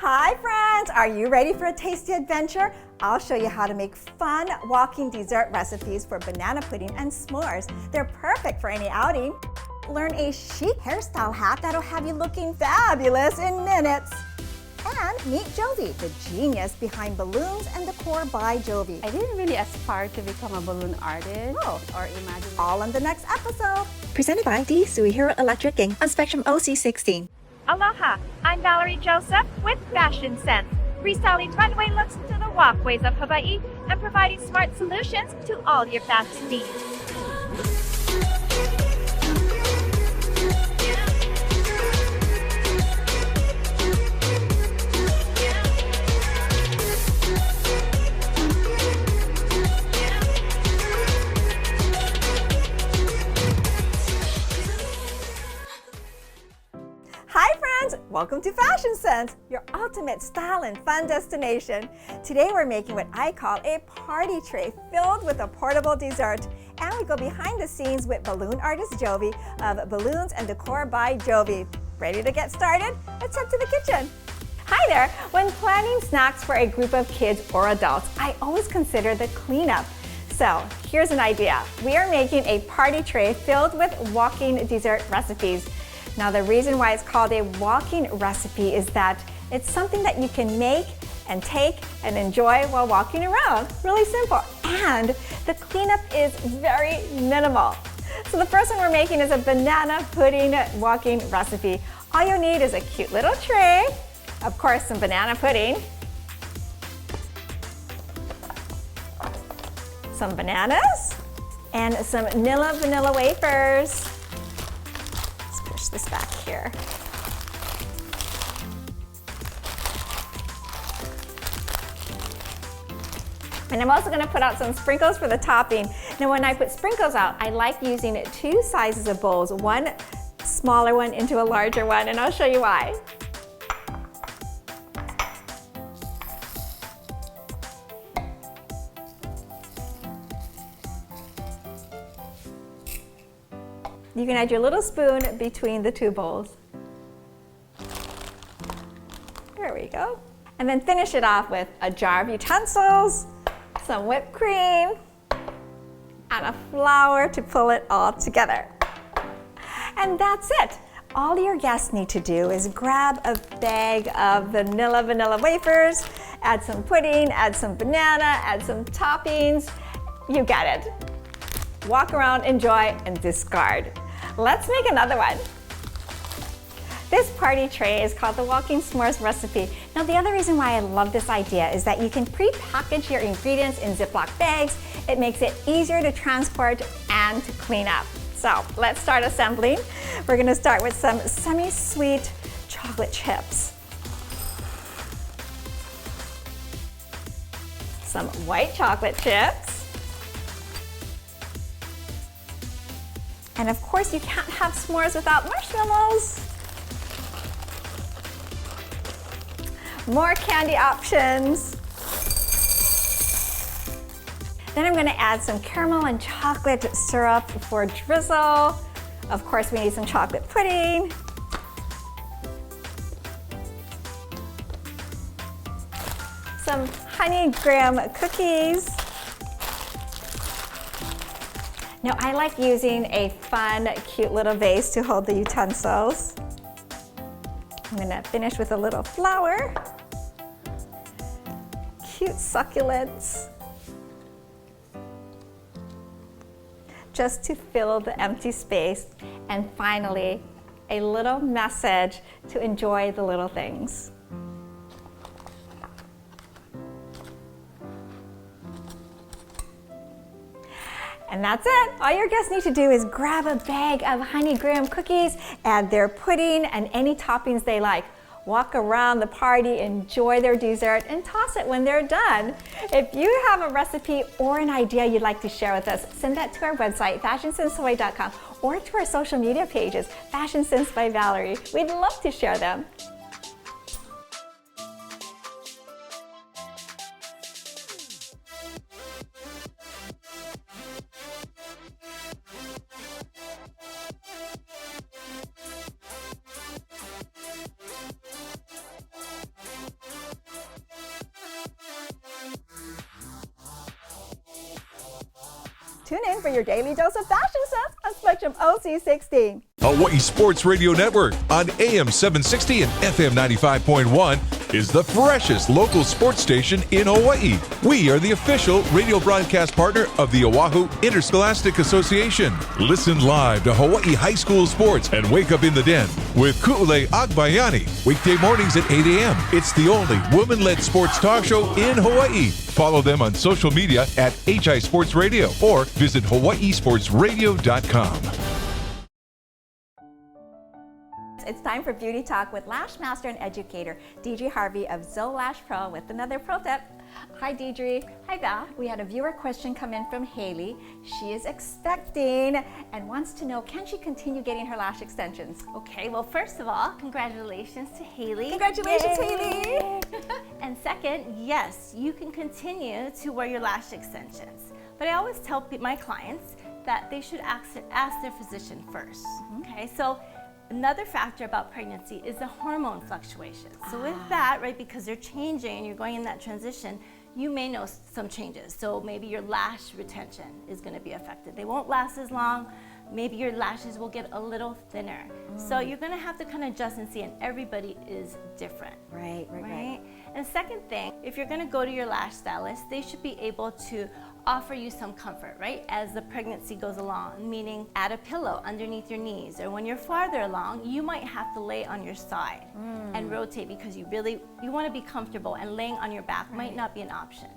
Hi friends, are you ready for a tasty adventure? I'll show you how to make fun walking dessert recipes for banana pudding and s'mores. They're perfect for any outing. Learn a chic hairstyle hack that'll have you looking fabulous in minutes. And meet Jovy, the genius behind Balloons and Decor by Jovy. I didn't really aspire to become a balloon artist or imagine. All on the next episode. Presented by the Suihiro Electric King on Spectrum OC16. Aloha, I'm Valerie Joseph with Fashion Sense, restyling runway looks to the walkways of Hawaii and providing smart solutions to all your fashion needs. Hi friends, welcome to Fashion Sense, your ultimate style and fun destination. Today we're making what I call a party tray filled with a portable dessert. And we go behind the scenes with balloon artist Jovy of Balloons and Decor by Jovy. Ready to get started? Let's head to the kitchen. Hi there! When planning snacks for a group of kids or adults, I always consider the cleanup. So here's an idea. We are making a party tray filled with walking dessert recipes. Now the reason why it's called a walking recipe is that it's something that you can make and take and enjoy while walking around. Really simple. And the cleanup is very minimal. So the first one we're making is a banana pudding walking recipe. All you need is a cute little tray, of course some banana pudding, some bananas, and some vanilla wafers. This back here. And I'm also going to put out some sprinkles for the topping. Now when I put sprinkles out, I like using two sizes of bowls, one smaller one into a larger one, and I'll show you why. You can add your little spoon between the two bowls. There we go. And then finish it off with a jar of utensils, some whipped cream, and a flour to pull it all together. And that's it. All your guests need to do is grab a bag of vanilla wafers, add some pudding, add some banana, add some toppings. You get it. Walk around, enjoy, and discard. Let's make another one. This party tray is called the Walking S'mores recipe. Now the other reason why I love this idea is that you can pre-package your ingredients in Ziploc bags. It makes it easier to transport and to clean up. So let's start assembling. We're gonna start with some semi-sweet chocolate chips, some white chocolate chips, and of course, you can't have s'mores without marshmallows. More candy options. Then I'm going to add some caramel and chocolate syrup for drizzle. Of course, we need some chocolate pudding. Some honey graham cookies. Now I like using a fun, cute little vase to hold the utensils. I'm gonna finish with a little flower. Cute succulents. Just to fill the empty space. And finally, a little message to enjoy the little things. And that's it. All your guests need to do is grab a bag of honey graham cookies, add their pudding and any toppings they like. Walk around the party, enjoy their dessert, and toss it when they're done. If you have a recipe or an idea you'd like to share with us, send that to our website, fashionsenshawaii.com, or to our social media pages, Fashion Sense by Valerie. We'd love to share them. Tune in for your daily dose of fashion sense on Spectrum OC16. Hawaii Sports Radio Network on AM 760 and FM 95.1 is the freshest local sports station in Hawaii. We are the official radio broadcast partner of the Oahu Interscholastic Association. Listen live to Hawaii high school sports and wake up in the den with Ku'ule Agbayani, weekday mornings at 8 a.m. It's the only woman-led sports talk show in Hawaii. Follow them on social media at HI Sports Radio or visit hawaiisportsradio.com. It's time for Beauty Talk with Lash Master and Educator Deidre Harvey of Zoe Lash Pro with another pro tip. Hi Deidre. Hi Val. We had a viewer question come in from Haley. She is expecting and wants to know, can she continue getting her lash extensions? Okay, well, first of all, congratulations to Haley. Congratulations, Yay. Haley. And second, yes, you can continue to wear your lash extensions. But I always tell my clients that they should ask their physician first. Okay, so another factor about pregnancy is the hormone fluctuations. So with that, right, because they're changing and you're going in that transition, you may know some changes. So maybe your lash retention is going to be affected. They won't last as long. Maybe your lashes will get a little thinner. So you're going to have to kind of adjust and see, and everybody is different. Right. And second thing, if you're going to go to your lash stylist, they should be able to offer you some comfort, right, as the pregnancy goes along, meaning add a pillow underneath your knees, or when you're farther along, you might have to lay on your side and rotate because you want to be comfortable, and laying on your back might not be an option.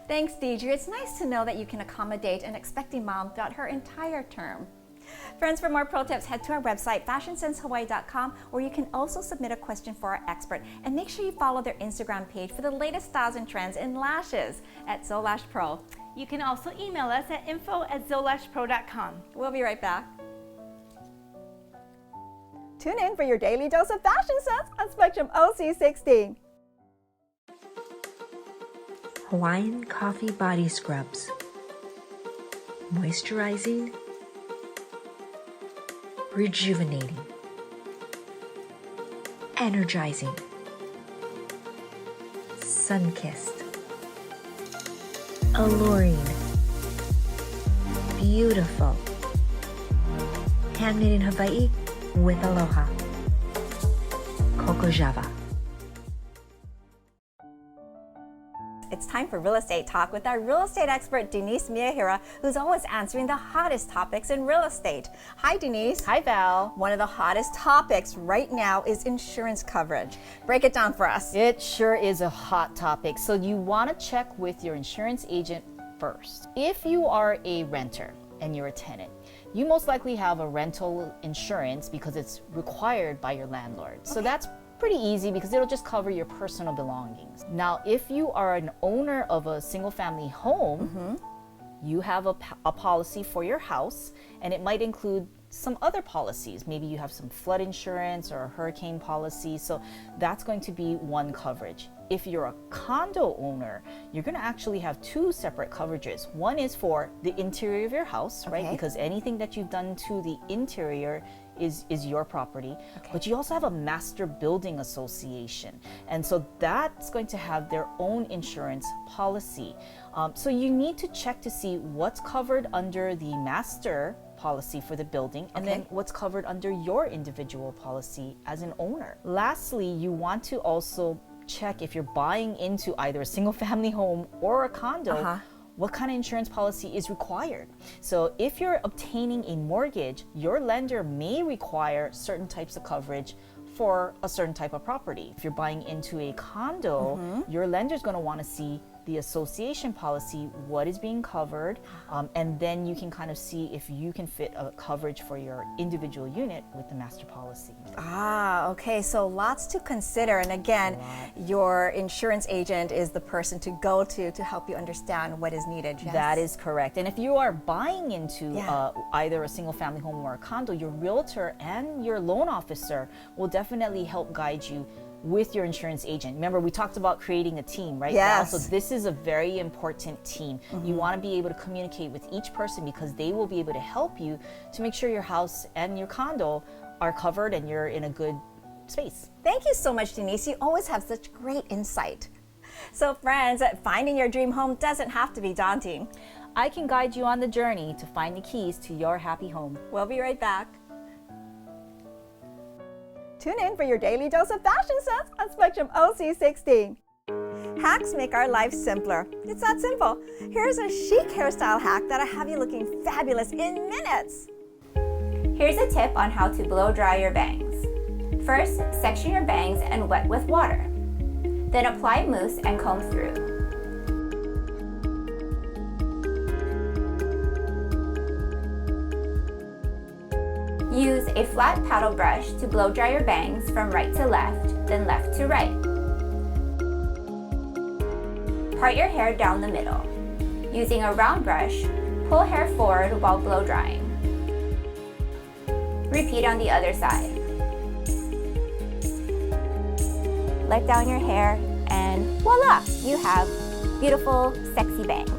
Thanks, Deidre. It's nice to know that you can accommodate an expecting mom throughout her entire term. Friends, for more pro tips, head to our website, fashionsensehawaii.com, where you can also submit a question for our expert. And make sure you follow their Instagram page for the latest styles and trends in lashes at Zoe Lash Pro. You can also email us at info@zolashpro.com. We'll be right back. Tune in for your daily dose of fashion sense on Spectrum OC16. Hawaiian Coffee Body Scrubs. Moisturizing, rejuvenating, energizing, sun-kissed, alluring, beautiful, handmade in Hawaii with aloha. Coco Java. It's time for Real Estate Talk with our real estate expert, Denise Miyahira, who's always answering the hottest topics in real estate. Hi, Denise. Hi, Val. One of the hottest topics right now is insurance coverage. Break it down for us. It sure is a hot topic. So you want to check with your insurance agent first. If you are a renter and you're a tenant, you most likely have a rental insurance because it's required by your landlord. So that's pretty easy because it'll just cover your personal belongings. Now, if you are an owner of a single family home, you have a policy for your house, and it might include some other policies. Maybe you have some flood insurance or a hurricane policy, so that's going to be one coverage. If you're a condo owner, you're going to actually have two separate coverages. One is for the interior of your house, right? Because anything that you've done to the interior is your property. But you also have a master building association, and so that's going to have their own insurance policy. So you need to check to see what's covered under the master policy for the building, and then what's covered under your individual policy as an owner. Lastly, you want to also check if you're buying into either a single family home or a condo, what kind of insurance policy is required. So if you're obtaining a mortgage, your lender may require certain types of coverage for a certain type of property. If you're buying into a condo, your lender's going to want to see the association policy, what is being covered, and then you can kind of see if you can fit a coverage for your individual unit with the master policy. Okay, so lots to consider. And again, your insurance agent is the person to go to help you understand what is needed. Yes? That is correct. And if you are buying into either a single family home or a condo, your realtor and your loan officer will definitely help guide you with your insurance agent. Remember, we talked about creating a team, right? Yes. So this is a very important team. You want to be able to communicate with each person because they will be able to help you to make sure your house and your condo are covered and you're in a good space. Thank you so much, Denise. You always have such great insight. So friends, finding your dream home doesn't have to be daunting. I can guide you on the journey to find the keys to your happy home. We'll be right back. Tune in for your daily dose of fashion sense on Spectrum OC16. Hacks make our life simpler. It's that simple. Here's a chic hairstyle hack that'll have you looking fabulous in minutes. Here's a tip on how to blow dry your bangs. First, section your bangs and wet with water. Then apply mousse and comb through. Use a flat paddle brush to blow dry your bangs from right to left, then left to right. Part your hair down the middle. Using a round brush, pull hair forward while blow drying. Repeat on the other side. Let down your hair and voila! You have beautiful, sexy bangs.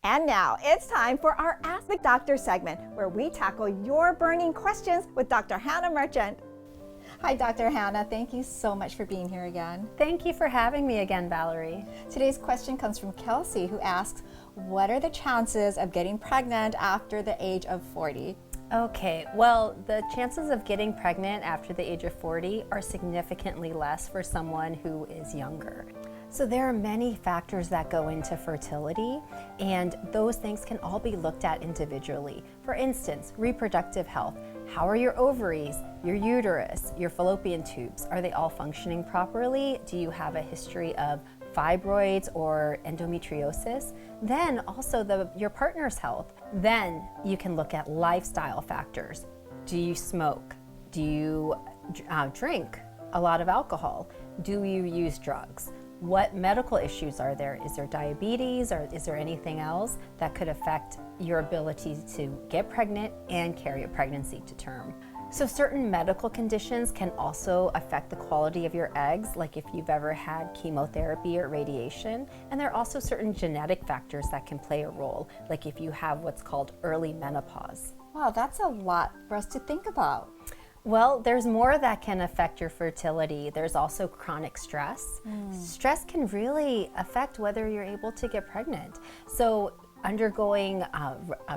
And now it's time for our Ask the Doctor segment, where we tackle your burning questions with Dr. Hannah Merchant. Hi, Dr. Hannah. Thank you so much for being here again. Thank you for having me again, Valerie. Today's question comes from Kelsey, who asks, what are the chances of getting pregnant after the age of 40? Okay, well, the chances of getting pregnant after the age of 40 are significantly less for someone who is younger. So there are many factors that go into fertility, and those things can all be looked at individually. For instance, reproductive health. How are your ovaries, your uterus, your fallopian tubes? Are they all functioning properly? Do you have a history of fibroids or endometriosis? Then also your partner's health. Then you can look at lifestyle factors. Do you smoke? Do you drink a lot of alcohol? Do you use drugs? What medical issues are there? Is there diabetes, or is there anything else that could affect your ability to get pregnant and carry a pregnancy to term? So certain medical conditions can also affect the quality of your eggs, like if you've ever had chemotherapy or radiation. And there are also certain genetic factors that can play a role, like if you have what's called early menopause. Wow, that's a lot for us to think about. Well, there's more that can affect your fertility. There's also chronic stress. Stress can really affect whether you're able to get pregnant. So undergoing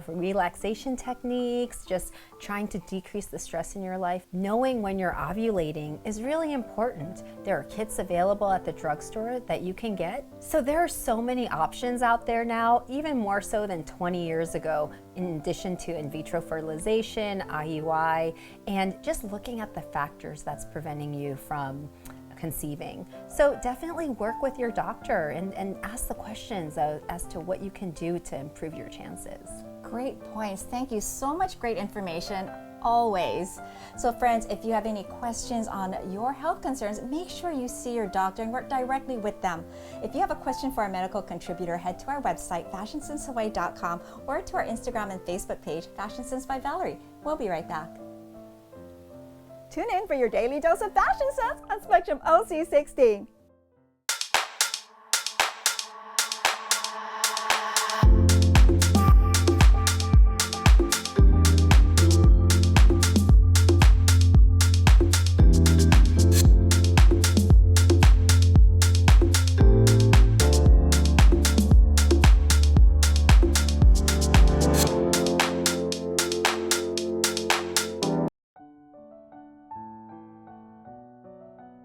relaxation techniques, just trying to decrease the stress in your life. Knowing when you're ovulating is really important. There are kits available at the drugstore that you can get. So there are so many options out there now, even more so than 20 years ago, in addition to in vitro fertilization, IUI, and just looking at the factors that's preventing you from conceiving. So definitely work with your doctor and ask the questions as to what you can do to improve your chances. Great points. Thank you so much. Great information always. So friends, if you have any questions on your health concerns, make sure you see your doctor and work directly with them. If you have a question for our medical contributor, head to our website, FashionSenseHawaii.com, or to our Instagram and Facebook page, Fashion Sense by Valerie. We'll be right back. Tune in for your daily dose of fashion sense on Spectrum OC16.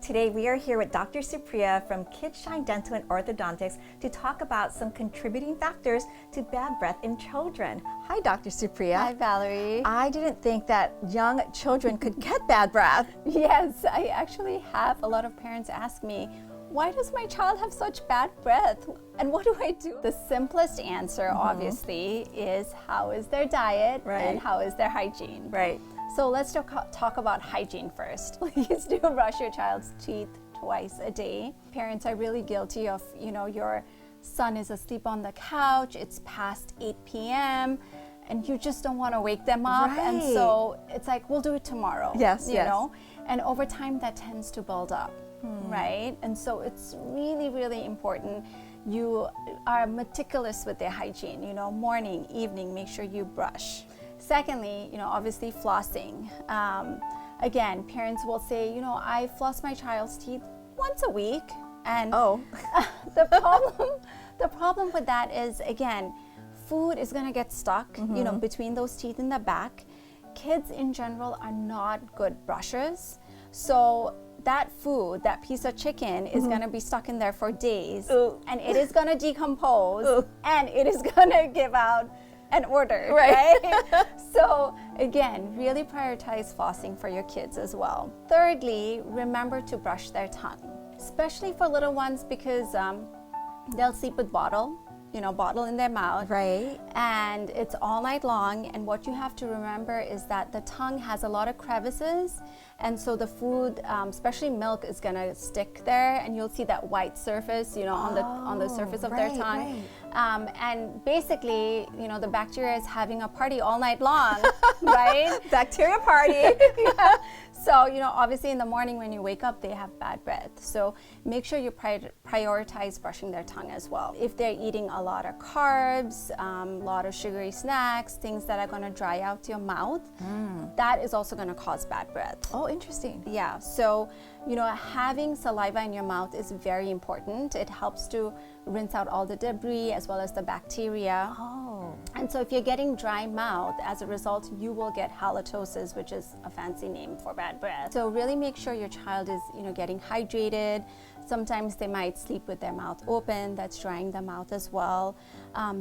Today we are here with Dr. Supriya from Kidshine Dental and Orthodontics to talk about some contributing factors to bad breath in children. Hi, Dr. Supriya. Hi, Valerie. I didn't think that young children could get bad breath. Yes, I actually have a lot of parents ask me, why does my child have such bad breath? And what do I do? The simplest answer, obviously, is how is their diet and how is their hygiene? Right. So let's talk about hygiene first. Please do brush your child's teeth twice a day. Parents are really guilty of, your son is asleep on the couch, it's past 8 p.m., and you just don't want to wake them up. And so it's like, we'll do it tomorrow. Yes, you know? And over time, that tends to build up, right? And so it's really, really important you are meticulous with their hygiene, morning, evening, make sure you brush. Secondly, obviously flossing. Again, parents will say, I floss my child's teeth once a week. And the The problem with that is, again, food is gonna get stuck, you know, between those teeth in the back. Kids in general are not good brushers. So that food, that piece of chicken is gonna be stuck in there for days, and it is gonna decompose, and it is gonna give out an order, right? So again, really prioritize flossing for your kids as well. Thirdly, remember to brush their tongue, especially for little ones, because they'll sleep with bottle in their mouth. Right. And it's all night long. And what you have to remember is that the tongue has a lot of crevices. And so the food, especially milk, is gonna stick there, and you'll see that white surface, you know, on the surface of their tongue. And basically, you know, the bacteria is having a party all night long, right? Bacteria party. Yeah. So, you know, obviously in the morning when you wake up, they have bad breath. So make sure you prioritize brushing their tongue as well. If they're eating a lot of carbs, a lot of sugary snacks, things that are gonna dry out your mouth, that is also gonna cause bad breath. Oh, interesting. Yeah, so, you know, having saliva in your mouth is very important. It helps to rinse out all the debris as well as the bacteria. Oh. And so if you're getting dry mouth, as a result, you will get halitosis, which is a fancy name for bad breath. So really make sure your child is, you know, getting hydrated. Sometimes they might sleep with their mouth open, that's drying the mouth as well.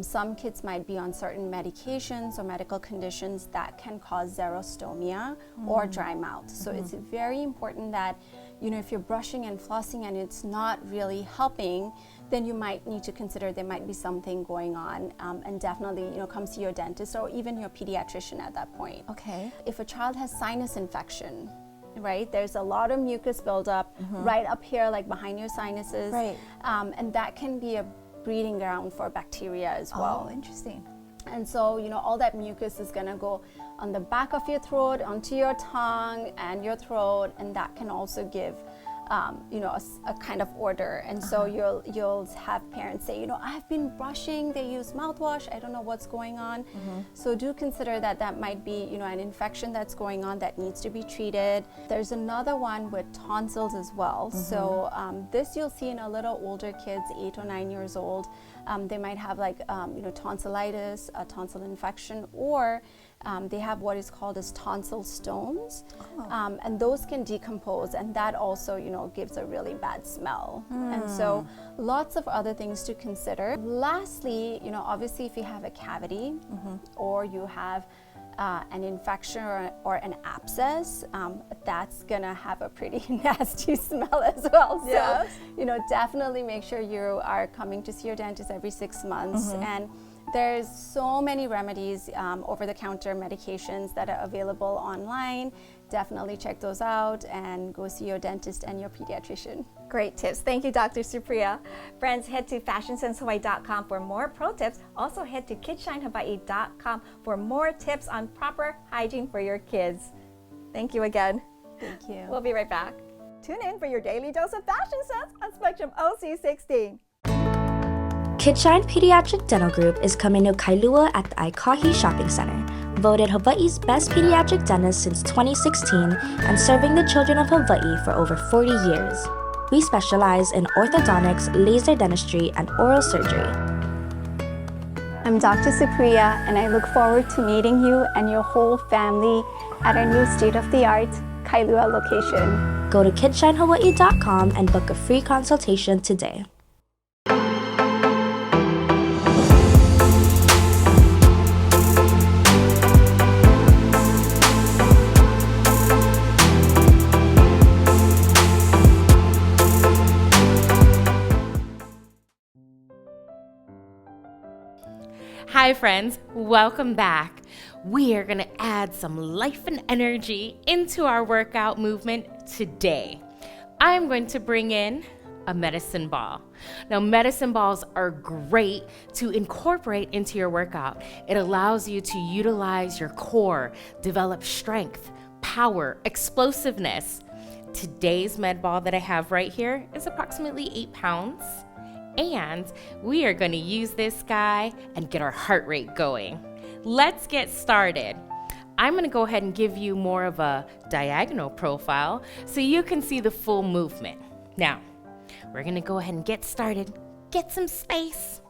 Some kids might be on certain medications or medical conditions that can cause xerostomia or dry mouth. So it's very important that, you know, if you're brushing and flossing and it's not really helping, then you might need to consider there might be something going on, and definitely, you know, come see your dentist or even your pediatrician at that point. Okay. If a child has sinus infection, right, there's a lot of mucus buildup right up here, like behind your sinuses, Right. And that can be a breeding ground for bacteria as well. Oh, interesting. And so, you know, all that mucus is gonna go on the back of your throat, onto your tongue and your throat, and that can also give, you know, a kind of odor. And so you'll have parents say, you know, I've been brushing, they use mouthwash, I don't know what's going on. So do consider that that might be, you know, an infection that's going on that needs to be treated. There's another one with tonsils as well. So this you'll see in a little older kids, 8 or 9 years old. They might have like, you know, tonsillitis, a tonsil infection, or they have what is called as tonsil stones, and those can decompose, and that also, you know, gives a really bad smell. And so lots of other things to consider. Lastly, you know, obviously if you have a cavity or you have an infection or an abscess, that's gonna have a pretty nasty smell as well. So, you know, definitely make sure you are coming to see your dentist every 6 months. And there's so many remedies, over-the-counter medications that are available online. Definitely check those out and go see your dentist and your pediatrician. Great tips. Thank you, Dr. Supriya. Friends, head to FashionSenseHawaii.com for more pro tips. Also head to KidsShineHawaii.com for more tips on proper hygiene for your kids. Thank you again. Thank you. We'll be right back. Tune in for your daily dose of fashion sense on Spectrum OC16. KidShine Pediatric Dental Group is coming to Kailua at the Aikahi Shopping Center. Voted Hawaii's best pediatric dentist since 2016 and serving the children of Hawaii for over 40 years. We specialize in orthodontics, laser dentistry, and oral surgery. I'm Dr. Supriya, and I look forward to meeting you and your whole family at our new state-of-the-art Kailua location. Go to KidsShineHawaii.com and book a free consultation today. Hi friends, welcome back. We are gonna add some life and energy into our workout movement today. I'm going to bring in a medicine ball. Now, medicine balls are great to incorporate into your workout. It allows you to utilize your core, develop strength, power, explosiveness. Today's med ball that I have right here is approximately 8 pounds. And we are going to use this guy and get our heart rate going. Let's get started. I'm going to go ahead and give you more of a diagonal profile so you can see the full movement. Now, we're going to go ahead and get started. Get some space.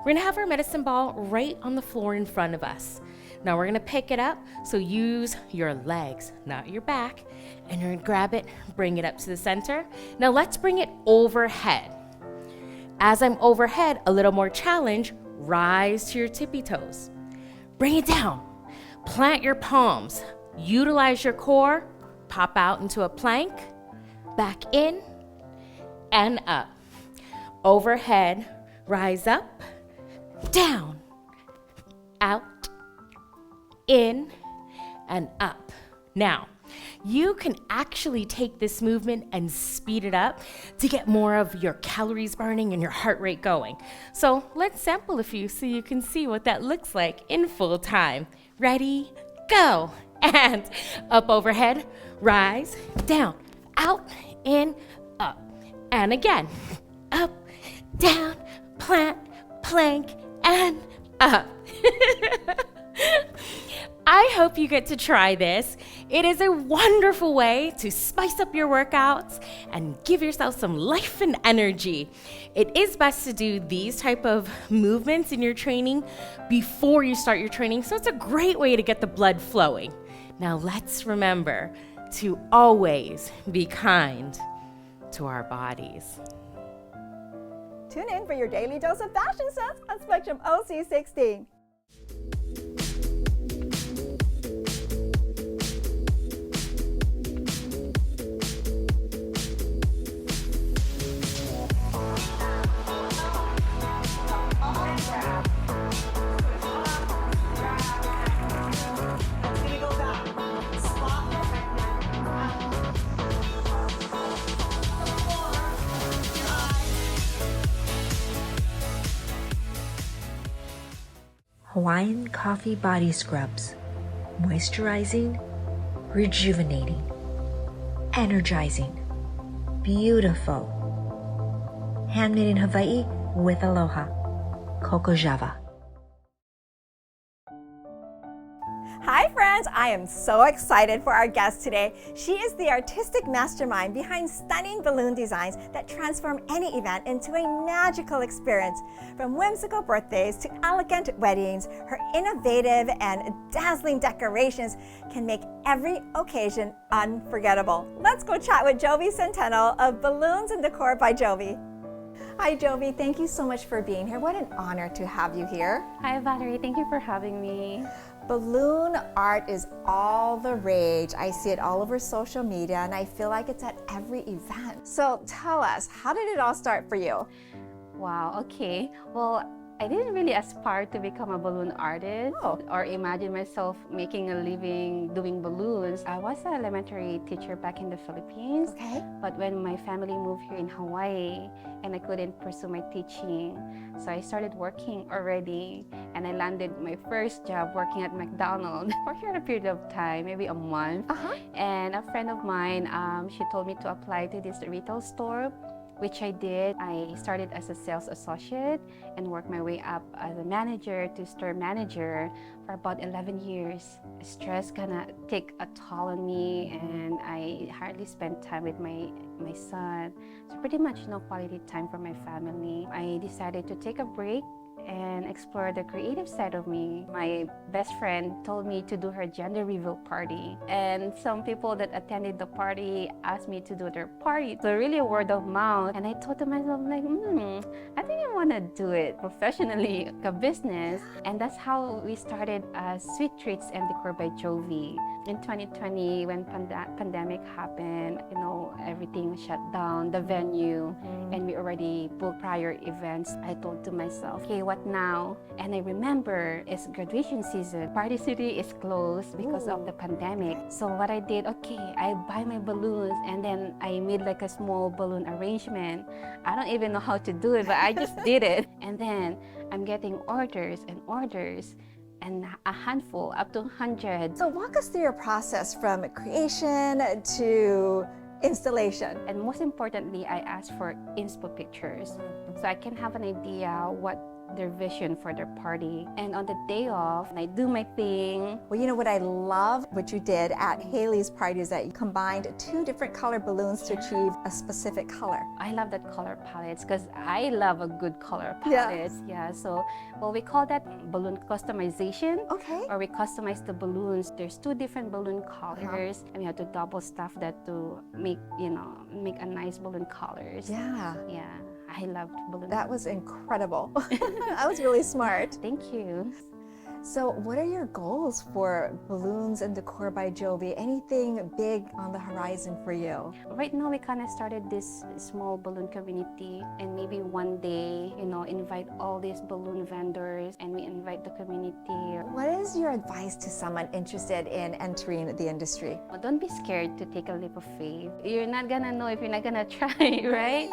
we're gonna have our medicine ball right on the floor in front of us. Now we're gonna pick it up, so use your legs, not your back, and you're gonna grab it, bring it up to the center. Now let's bring it overhead. As I'm overhead, a little more challenge, rise to your tippy toes. Bring it down, plant your palms, utilize your core, pop out into a plank, back in, and up. Overhead, rise up, down, out, in, and up. Now, you can actually take this movement and speed it up to get more of your calories burning and your heart rate going. So let's sample a few so you can see what that looks like in full time. Ready, go. And up overhead, rise, down, out, in, up. And again, up, down, plant, plank, and up. I hope you get to try this. It is a wonderful way to spice up your workouts and give yourself some life and energy. It is best to do these type of movements in your training before you start your training, so it's a great way to get the blood flowing. Now let's remember to always be kind to our bodies. Tune in for your daily dose of fashion sense on Spectrum OC16. Hawaiian Coffee Body Scrubs. Moisturizing, rejuvenating, energizing, beautiful. Handmade in Hawaii with aloha. Coco Java. Hi friends, I am so excited for our guest today. She is the artistic mastermind behind stunning balloon designs that transform any event into a magical experience. From whimsical birthdays to elegant weddings, her innovative and dazzling decorations can make every occasion unforgettable. Let's go chat with Jovy Centennial of Balloons and Decor by Jovy. Hi Jovy, thank you so much for being here. What an honor to have you here. Hi Valerie, thank you for having me. Balloon art is all the rage. I see it all over social media and I feel like it's at every event. So tell us, how did it all start for you? Wow, okay. Well, I didn't really aspire to become a balloon artist or imagine myself making a living doing balloons. I was an elementary teacher back in the Philippines, but when my family moved here in Hawaii and I couldn't pursue my teaching, so I started working already and I landed my first job working at McDonald's for a period of time, maybe a month. And a friend of mine, she told me to apply to this retail store, which I did. I started as a sales associate and worked my way up as a manager to store manager for about 11 years. Stress gonna take a toll on me and I hardly spent time with my son. So pretty much no quality time for my family. I decided to take a break and explore the creative side of me. My best friend told me to do her gender reveal party, and some people that attended the party asked me to do their party. So really a word of mouth, and I thought to myself like, I think I want to do it professionally, like a business. And that's how we started Sweet Treats and Decor by Jovy. In 2020, when pandemic happened, you know, everything was shut down, the venue, and we already booked prior events. I thought to myself, okay, what now? And I remember it's graduation season. Party City is closed because of the pandemic. So what I did, okay, I buy my balloons and then I made like a small balloon arrangement. I don't even know how to do it, but I just did it. And then I'm getting orders and orders, and a handful, up to 100. So walk us through your process from creation to installation. And most importantly, I asked for inspo pictures so I can have an idea what their vision for their party. And on the day off, I do my thing. Well, you know what I love what you did at Haley's party is that you combined 2 different color balloons to achieve a specific color. I love that color palettes because I love a good color palette. Yeah. So, well, we call that balloon customization. Okay. Or we customize the balloons. There's 2 different balloon colors, and we have to double stuff that to make a nice balloon colors. Yeah. Yeah. I loved balloons. That was incredible. That was really smart. Thank you. So what are your goals for Balloons and Decor by Jovy? Anything big on the horizon for you? Right now, we kind of started this small balloon community, and maybe one day, invite all these balloon vendors and we invite the community. What is your advice to someone interested in entering the industry? Well, don't be scared to take a leap of faith. You're not gonna know if you're not gonna try, right?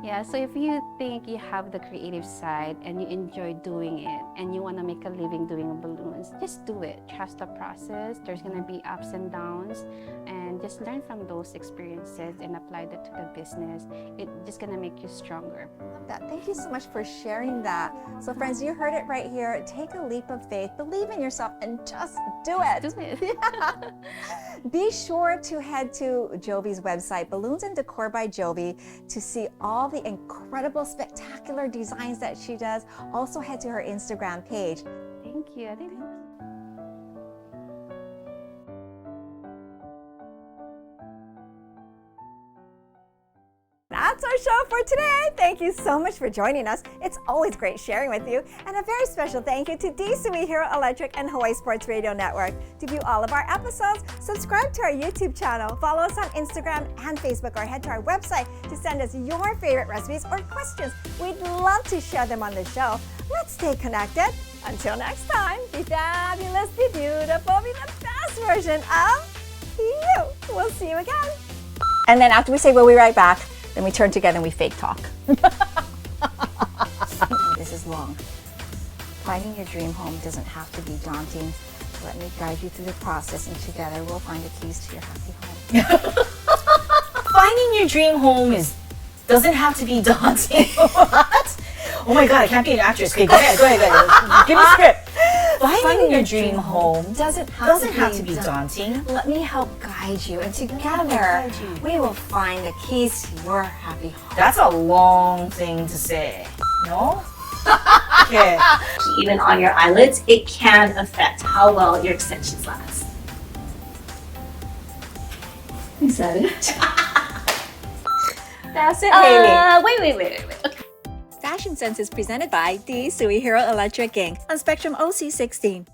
Yeah, so if you think you have the creative side and you enjoy doing it and you want to make a living doing balloons, just do it. Trust the process. There's gonna be ups and downs, and just learn from those experiences and apply that to the business. It's just gonna make you stronger. Love that. Thank you so much for sharing that. So friends, you heard it right here. Take a leap of faith, believe in yourself, and just do it. Do it. Yeah. Be sure to head to Jovy's website, Balloons and Decor by Jovy, to see all the incredible, spectacular designs that she does. Also head to her Instagram page. Thank you. That's our show for today. Thank you so much for joining us. It's always great sharing with you. And a very special thank you to D-Sui Hero Electric and Hawaii Sports Radio Network. To view all of our episodes, subscribe to our YouTube channel, follow us on Instagram and Facebook, or head to our website to send us your favorite recipes or questions. We'd love to share them on the show. Let's stay connected. Until next time, be fabulous, be beautiful, be the best version of you. We'll see you again. And then after we say we'll be right back, then we turn together and we fake talk. This is long. Finding your dream home doesn't have to be daunting. Let me guide you through the process, and together we'll find the keys to your happy home. Finding your dream home doesn't have to be daunting. What? Oh my god, I can't be an actress. Okay, go ahead. Give me a script. Finding your dream home doesn't have to be daunting. Let me help guide you, and together we will find the keys to your happy home. That's a long thing to say. No? Okay. Even on your eyelids, it can affect how well your extensions last. Is that it? That's it, Haley. Wait. Okay. Fashion Sense is presented by D-Sui Hero Electric Inc. on Spectrum OC16.